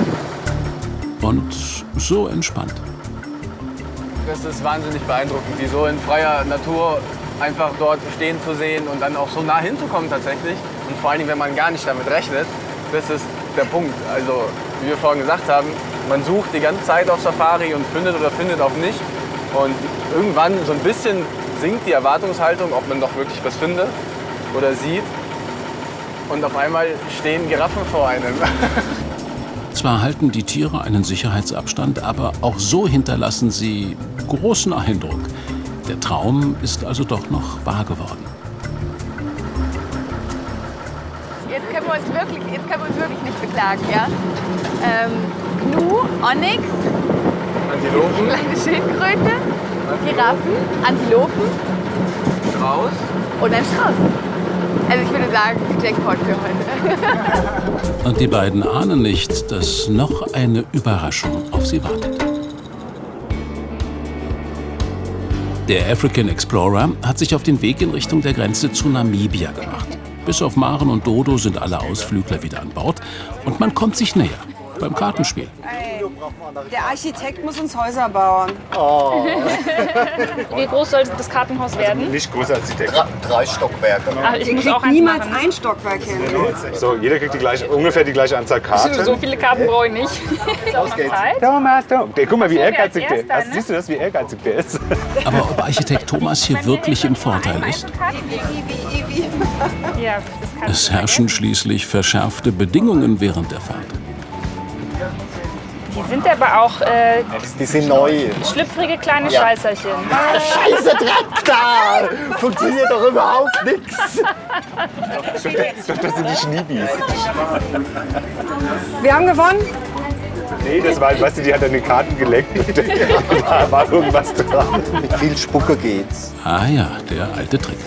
Speaker 1: Und so entspannt.
Speaker 13: Das ist wahnsinnig beeindruckend, die so in freier Natur einfach dort stehen zu sehen und dann auch so nah hinzukommen tatsächlich. Und vor allen Dingen, wenn man gar nicht damit rechnet, das ist der Punkt. Also, wie wir vorhin gesagt haben, man sucht die ganze Zeit auf Safari und findet oder findet auch nicht. Und irgendwann so ein bisschen sinkt die Erwartungshaltung, ob man doch wirklich was findet oder sieht. Und auf einmal stehen Giraffen vor einem.
Speaker 1: Zwar halten die Tiere einen Sicherheitsabstand, aber auch so hinterlassen sie großen Eindruck. Der Traum ist also doch noch wahr geworden.
Speaker 14: Jetzt können wir uns wirklich nicht beklagen, ja? Gnu, Onyx,
Speaker 13: Antilopen,
Speaker 14: kleine Schildkröte, Giraffen, Antilopen,
Speaker 13: Strauß
Speaker 14: und ein Strauß. Also ich würde sagen, Jackpot für heute.
Speaker 1: Und die beiden ahnen nicht, dass noch eine Überraschung auf sie wartet. Der African Explorer hat sich auf den Weg in Richtung der Grenze zu Namibia gemacht. Bis auf Maren und Dodo sind alle Ausflügler wieder an Bord und man kommt sich näher beim Kartenspiel.
Speaker 5: Der Architekt muss uns Häuser bauen.
Speaker 11: Oh.
Speaker 6: Wie groß soll das Kartenhaus werden?
Speaker 10: Nicht größer als die Decke.
Speaker 11: 3 Stockwerke.
Speaker 6: Ach, ich muss auch
Speaker 5: Niemals
Speaker 6: machen.
Speaker 5: ein Stockwerk hin.
Speaker 10: So, jeder kriegt ungefähr die gleiche Anzahl Karten.
Speaker 6: So viele Karten brauche ich nicht.
Speaker 11: Los geht's.
Speaker 10: Thomas. Guck mal, wie ehrgeizig der ist.
Speaker 6: Erster, ne?
Speaker 10: Siehst du das, wie ehrgeizig der ist?
Speaker 1: Aber ob Architekt Thomas hier wirklich im Vorteil ist?
Speaker 6: Ja, das kann
Speaker 1: Es herrschen schließlich verschärfte Bedingungen während der Fahrt.
Speaker 6: Die sind aber auch
Speaker 11: Die sind neu.
Speaker 6: schlüpfrige kleine Scheißerchen.
Speaker 11: Scheiße, Dreck da! Funktioniert doch überhaupt nichts.
Speaker 10: Das sind die Schniebis.
Speaker 5: Wir haben gewonnen.
Speaker 10: Nee, das war, weißt du, die hat an den Karten geleckt und da war irgendwas dran.
Speaker 11: Mit viel Spucke geht's.
Speaker 1: Ah ja, der alte Trick.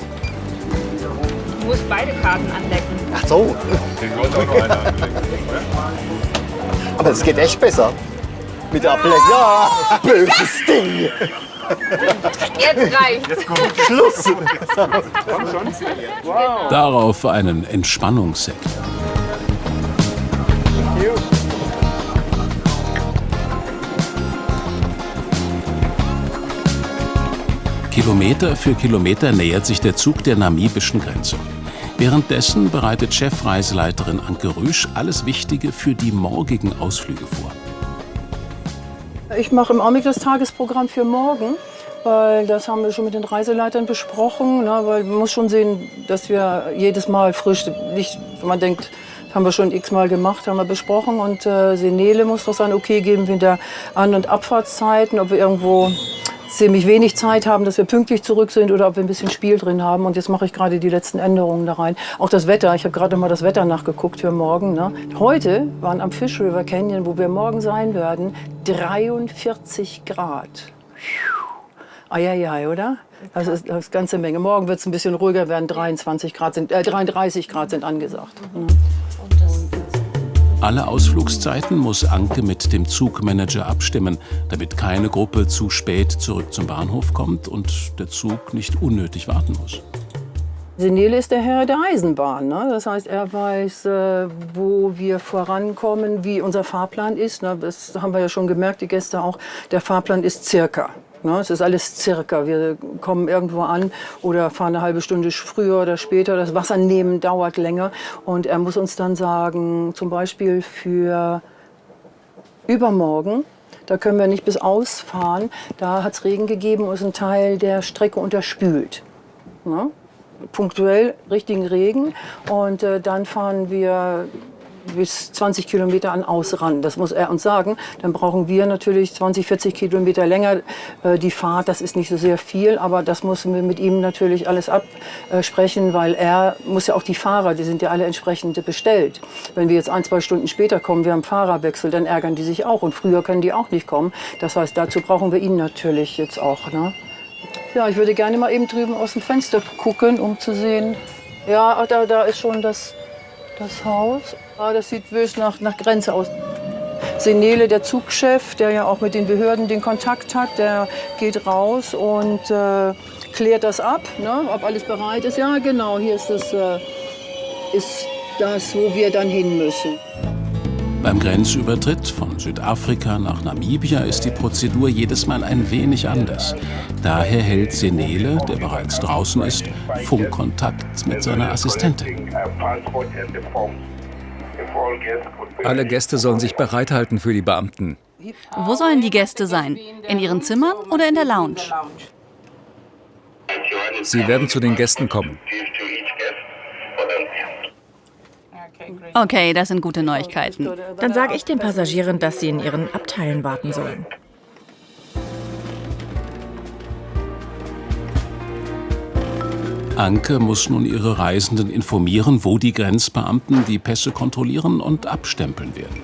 Speaker 6: Du musst beide Karten anlecken.
Speaker 11: Ach so.
Speaker 10: Den muss auch noch einer anlegen.
Speaker 11: Aber es geht echt besser. Mit der Ableck. Ja, böses Ding.
Speaker 6: Jetzt reicht's.
Speaker 11: Schluss.
Speaker 10: Komm schon. Wow.
Speaker 1: Darauf einen Entspannungssekt. Kilometer für Kilometer nähert sich der Zug der namibischen Grenze. Währenddessen bereitet Chefreiseleiterin Anke Rüsch alles Wichtige für die morgigen Ausflüge vor.
Speaker 8: Ich mache im Augenblick das Tagesprogramm für morgen, weil das haben wir schon mit den Reiseleitern besprochen. Ne, weil man muss schon sehen, dass wir jedes Mal frisch, nicht, wenn man denkt, das haben wir schon x-mal gemacht, haben wir besprochen. Und Senele muss doch sein, okay, geben wir der An- und Abfahrtszeiten, ob wir irgendwo ziemlich wenig Zeit haben, dass wir pünktlich zurück sind oder ob wir ein bisschen Spiel drin haben. Und jetzt mache ich gerade die letzten Änderungen da rein. Auch das Wetter, ich habe gerade mal das Wetter nachgeguckt für morgen. Ne? Heute waren am Fish River Canyon, wo wir morgen sein werden, 43 Grad. Eieiei, oder? Das ist eine ganze Menge. Morgen wird es ein bisschen ruhiger werden, 33 Grad sind angesagt. Mhm.
Speaker 1: Alle Ausflugszeiten muss Anke mit dem Zugmanager abstimmen, damit keine Gruppe zu spät zurück zum Bahnhof kommt und der Zug nicht unnötig warten muss.
Speaker 8: Senele ist der Herr der Eisenbahn. Ne? Das heißt, er weiß, wo wir vorankommen, wie unser Fahrplan ist. Ne? Das haben wir ja schon gemerkt, die Gäste auch. Der Fahrplan ist circa. Ne? Es ist alles circa. Wir kommen irgendwo an oder fahren eine halbe Stunde früher oder später. Das Wassernehmen dauert länger. Und er muss uns dann sagen, zum Beispiel für übermorgen Da können wir nicht bis ausfahren. Da hat es Regen gegeben und ist ein Teil der Strecke unterspült. Ne? Punktuell richtigen Regen. Und dann fahren wir bis 20 Kilometer an Aus ran. Das muss er uns sagen. Dann brauchen wir natürlich 20, 40 Kilometer länger die Fahrt. Das ist nicht so sehr viel, aber das müssen wir mit ihm natürlich alles absprechen, weil er muss ja auch die Fahrer, die sind ja alle entsprechend bestellt. Wenn wir jetzt 1, 2 Stunden später kommen, wir haben Fahrerwechsel, dann ärgern die sich auch. Und früher können die auch nicht kommen. Das heißt, dazu brauchen wir ihn natürlich jetzt auch. Ne? Ja, ich würde gerne mal eben drüben aus dem Fenster gucken, um zu sehen. Ja, da ist schon das Haus. Ah, das sieht böse nach Grenze aus. Senele, der Zugchef, der ja auch mit den Behörden den Kontakt hat, der geht raus und klärt das ab, ne, ob alles bereit ist. Ja, genau, hier ist das, wo wir dann hin müssen.
Speaker 1: Beim Grenzübertritt von Südafrika nach Namibia ist die Prozedur jedes Mal ein wenig anders. Daher hält Senele, der bereits draußen ist, Funkkontakt mit seiner Assistentin.
Speaker 7: Alle Gäste sollen sich bereithalten für die Beamten.
Speaker 16: Wo sollen die Gäste sein? In ihren Zimmern oder in der Lounge?
Speaker 7: Sie werden zu den Gästen kommen.
Speaker 16: Okay, das sind gute Neuigkeiten.
Speaker 3: Dann sage ich den Passagieren, dass sie in ihren Abteilen warten sollen.
Speaker 1: Anke muss nun ihre Reisenden informieren, wo die Grenzbeamten die Pässe kontrollieren und abstempeln werden.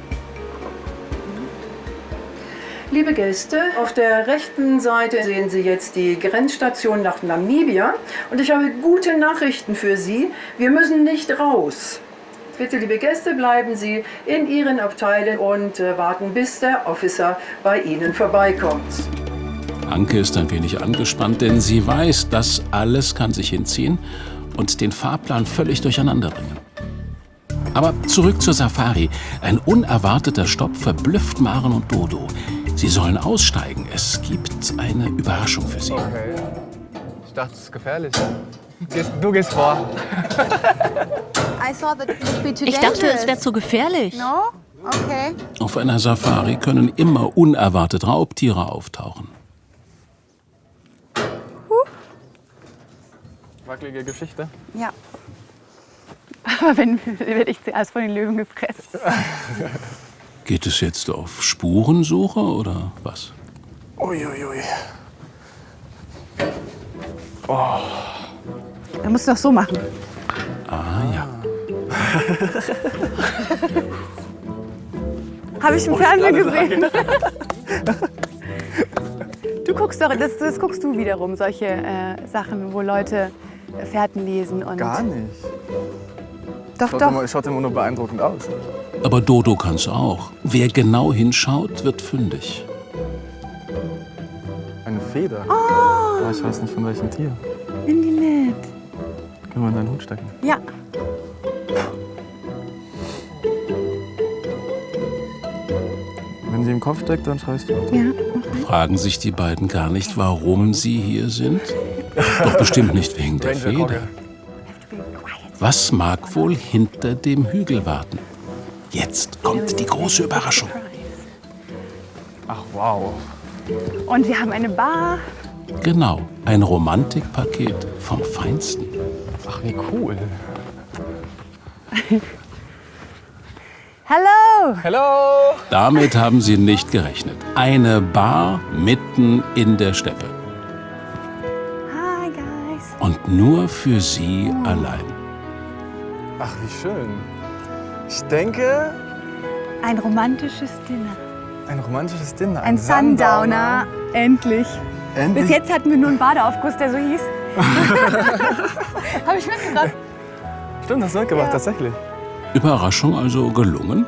Speaker 4: Liebe Gäste, auf der rechten Seite sehen Sie jetzt die Grenzstation nach Namibia. Und ich habe gute Nachrichten für Sie. Wir müssen nicht raus. Bitte, liebe Gäste, bleiben Sie in Ihren Abteilen und warten, bis der Officer bei Ihnen vorbeikommt.
Speaker 1: Anke ist ein wenig angespannt, denn sie weiß, das alles kann sich hinziehen und den Fahrplan völlig durcheinander bringen. Aber zurück zur Safari. Ein unerwarteter Stopp verblüfft Maren und Dodo. Sie sollen aussteigen. Es gibt eine Überraschung für sie.
Speaker 13: Okay. Ich dachte, es ist gefährlich. Du gehst vor.
Speaker 16: Ich dachte, es wäre zu gefährlich.
Speaker 14: No? Okay.
Speaker 1: Auf einer Safari können immer unerwartet Raubtiere auftauchen.
Speaker 13: Wackelige Geschichte.
Speaker 14: Ja. Aber wenn werde ich zuerst von den Löwen gefressen.
Speaker 1: Geht es jetzt auf Spurensuche oder was?
Speaker 13: Uiuiui. Oh.
Speaker 14: Da musst du doch so machen.
Speaker 1: Ah ja.
Speaker 14: Habe ich im Fernsehen gesehen. Du guckst doch, das guckst du wiederum, solche Sachen, wo Leute Fährten lesen. Und
Speaker 13: Gar nicht.
Speaker 14: Doch.
Speaker 13: Schaut immer nur beeindruckend aus.
Speaker 1: Aber Dodo kann's auch. Wer genau hinschaut, wird fündig.
Speaker 13: Eine Feder?
Speaker 14: Oh.
Speaker 13: Aber ich weiß nicht von welchem Tier.
Speaker 14: Nimm die mit.
Speaker 13: Können wir in deinen Hut stecken?
Speaker 14: Ja.
Speaker 13: Wenn sie im Kopf steckt, dann schreist du.
Speaker 14: Ja.
Speaker 1: Fragen sich die beiden gar nicht, warum sie hier sind? Doch bestimmt nicht wegen der Feder. Was mag wohl hinter dem Hügel warten? Jetzt kommt die große Überraschung.
Speaker 13: Ach, wow.
Speaker 14: Und wir haben eine Bar.
Speaker 1: Genau, ein Romantikpaket vom Feinsten.
Speaker 13: Ach, wie cool.
Speaker 14: Hallo.
Speaker 13: Hallo.
Speaker 1: Damit haben sie nicht gerechnet. Eine Bar mitten in der Steppe.
Speaker 14: Hi, guys.
Speaker 1: Und nur für sie allein.
Speaker 13: Ach, wie schön. Ich denke...
Speaker 14: Ein romantisches Dinner.
Speaker 13: Ein romantisches Dinner.
Speaker 14: Ein Sundowner. Endlich.
Speaker 13: Endlich.
Speaker 14: Bis jetzt hatten wir nur einen Badeaufguss, der so hieß. Habe ich mitgebracht.
Speaker 13: Stimmt, hast du mitgebracht,
Speaker 14: Ja.
Speaker 13: tatsächlich.
Speaker 1: Überraschung also gelungen?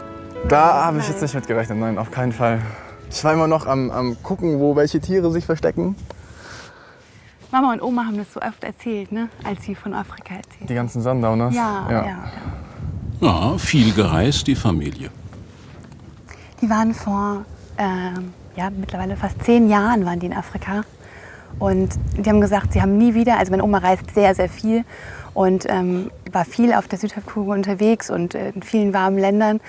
Speaker 13: Da habe ich jetzt nicht mit gerechnet, nein, auf keinen Fall. Ich war immer noch am gucken, wo welche Tiere sich verstecken.
Speaker 14: Mama und Oma haben das so oft erzählt, ne? Als sie von Afrika erzählt.
Speaker 13: Die ganzen Sundowners.
Speaker 14: Ja.
Speaker 1: Ja, viel gereist, die Familie.
Speaker 14: Die waren vor mittlerweile fast 10 Jahren waren die in Afrika. Und die haben gesagt, sie haben nie wieder, also meine Oma reist sehr, sehr viel und war viel auf der Südhalbkugel unterwegs und in vielen warmen Ländern.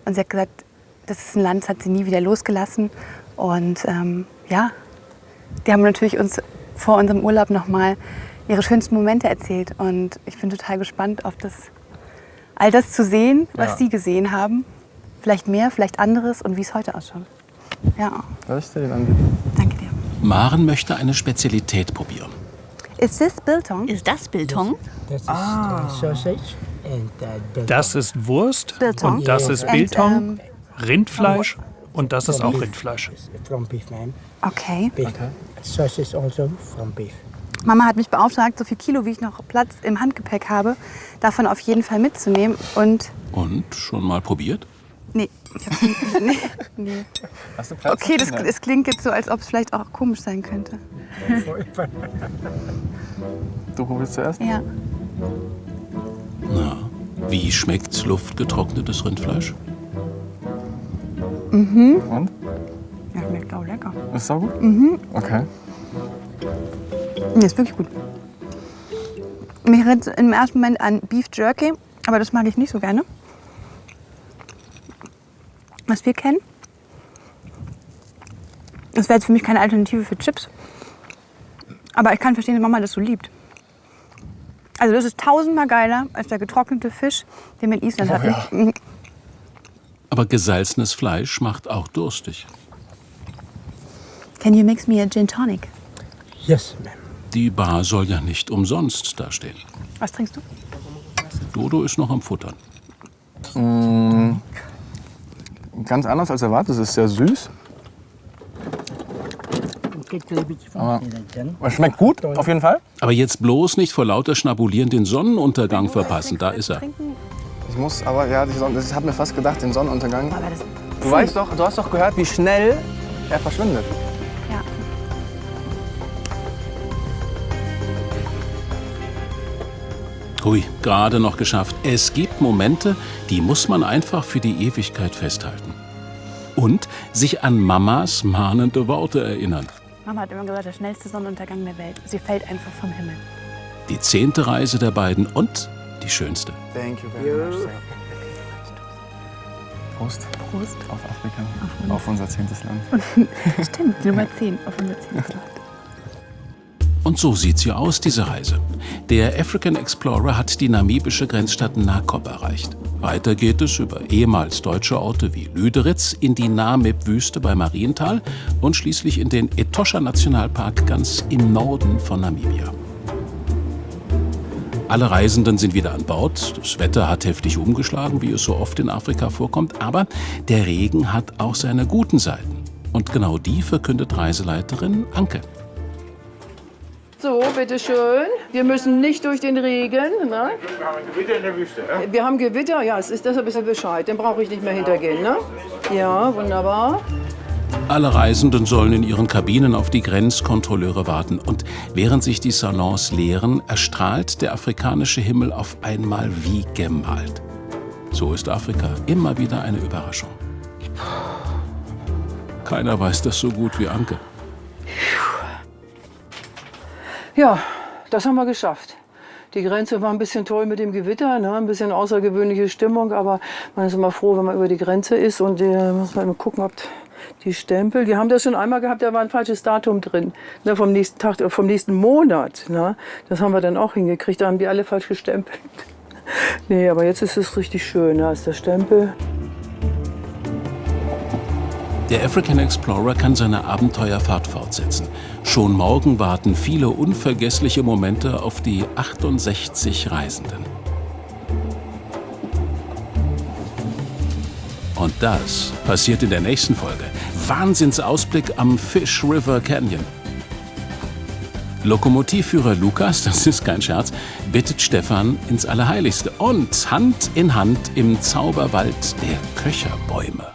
Speaker 14: Und sie hat gesagt, das ist ein Land, das hat sie nie wieder losgelassen. Und ja, die haben natürlich uns vor unserem Urlaub nochmal ihre schönsten Momente erzählt. Und ich bin total gespannt, auf all das zu sehen, was sie gesehen haben. Vielleicht mehr, vielleicht anderes und wie es heute ausschaut. Ja.
Speaker 13: Darf ich dir den anbieten?
Speaker 14: Danke dir.
Speaker 1: Maren möchte eine Spezialität probieren.
Speaker 14: Ist das Biltong?
Speaker 16: Ist das Biltong?
Speaker 12: Das ist Wurst
Speaker 14: Biltong.
Speaker 12: und das ist Biltong, Rindfleisch und das ist auch Rindfleisch.
Speaker 14: Okay.
Speaker 17: Sausage also from beef.
Speaker 14: Mama hat mich beauftragt, so viel Kilo, wie ich noch Platz im Handgepäck habe, davon auf jeden Fall mitzunehmen. Und
Speaker 1: schon mal probiert?
Speaker 14: nee, ich hab's nicht. Nee.
Speaker 13: Hast du Platz?
Speaker 14: Okay, das klingt jetzt so, als ob es vielleicht auch komisch sein könnte.
Speaker 13: Du probierst zuerst?
Speaker 14: Ja.
Speaker 1: Na, wie schmeckt luftgetrocknetes Rindfleisch?
Speaker 14: Mhm.
Speaker 13: Und?
Speaker 14: Ja, schmeckt auch lecker.
Speaker 13: Ist das gut?
Speaker 14: Mhm.
Speaker 13: Okay.
Speaker 14: Nee, ist wirklich gut. Mich erinnert im ersten Moment an Beef Jerky, aber das mag ich nicht so gerne. Was wir kennen. Das wäre jetzt für mich keine Alternative für Chips. Aber ich kann verstehen, dass Mama das so liebt. Also das ist tausendmal geiler als der getrocknete Fisch, den wir in Island hatten.
Speaker 1: Aber gesalzenes Fleisch macht auch durstig.
Speaker 14: Can you mix me a gin tonic?
Speaker 17: Yes, ma'am.
Speaker 1: Die Bar soll ja nicht umsonst dastehen.
Speaker 14: Was trinkst du?
Speaker 1: Dodo ist noch am Futtern.
Speaker 13: Ganz anders als erwartet. Es ist sehr süß. Aber es schmeckt gut, auf jeden Fall.
Speaker 1: Aber jetzt bloß nicht vor lauter Schnabulieren den Sonnenuntergang verpassen. Da ist er.
Speaker 13: Ich muss aber, ja, ich habe mir fast gedacht, den Sonnenuntergang. Du weißt doch, du hast doch gehört, wie schnell er verschwindet.
Speaker 14: Ja.
Speaker 1: Hui, gerade noch geschafft. Es gibt Momente, die muss man einfach für die Ewigkeit festhalten. Und sich an Mamas mahnende Worte erinnern.
Speaker 14: Mama hat immer gesagt, der schnellste Sonnenuntergang der Welt. Sie fällt einfach vom Himmel.
Speaker 1: Die 10. Reise der beiden und die schönste.
Speaker 13: Thank you very much. Prost.
Speaker 14: Prost.
Speaker 13: Auf Afrika. Auf unser 10. Land.
Speaker 14: Stimmt, die Nummer 10 auf unser 10. Land.
Speaker 1: Und so sieht sie aus, diese Reise. Der African Explorer hat die namibische Grenzstadt Nakop erreicht. Weiter geht es über ehemals deutsche Orte wie Lüderitz in die Namib-Wüste bei Marienthal und schließlich in den Etosha-Nationalpark ganz im Norden von Namibia. Alle Reisenden sind wieder an Bord. Das Wetter hat heftig umgeschlagen, wie es so oft in Afrika vorkommt. Aber der Regen hat auch seine guten Seiten. Und genau die verkündet Reiseleiterin Anke.
Speaker 8: So, bitteschön. Wir müssen nicht durch den Regen. Ne?
Speaker 15: Wir haben Gewitter in der Wüste, ja?
Speaker 8: Wir haben Gewitter, ja, deshalb ist er Bescheid. Dann brauche ich nicht mehr hintergehen. Ne? Ja, wunderbar.
Speaker 1: Alle Reisenden sollen in ihren Kabinen auf die Grenzkontrolleure warten. Und während sich die Salons leeren, erstrahlt der afrikanische Himmel auf einmal wie gemalt. So ist Afrika immer wieder eine Überraschung. Keiner weiß das so gut wie Anke.
Speaker 8: Ja, das haben wir geschafft. Die Grenze war ein bisschen toll mit dem Gewitter, ne? Ein bisschen außergewöhnliche Stimmung, aber man ist immer froh, wenn man über die Grenze ist und muss man mal gucken, ob die Stempel, die haben das schon einmal gehabt, da war ein falsches Datum drin, ne? Vom nächsten Tag, vom nächsten Monat, ne? Das haben wir dann auch hingekriegt, da haben die alle falsch gestempelt. Nee, aber jetzt ist es richtig schön, da ist der Stempel.
Speaker 1: Der African Explorer kann seine Abenteuerfahrt fortsetzen. Schon morgen warten viele unvergessliche Momente auf die 68 Reisenden. Und das passiert in der nächsten Folge. Wahnsinnsausblick am Fish River Canyon. Lokomotivführer Lukas, das ist kein Scherz, bittet Stefan ins Allerheiligste und Hand in Hand im Zauberwald der Köcherbäume.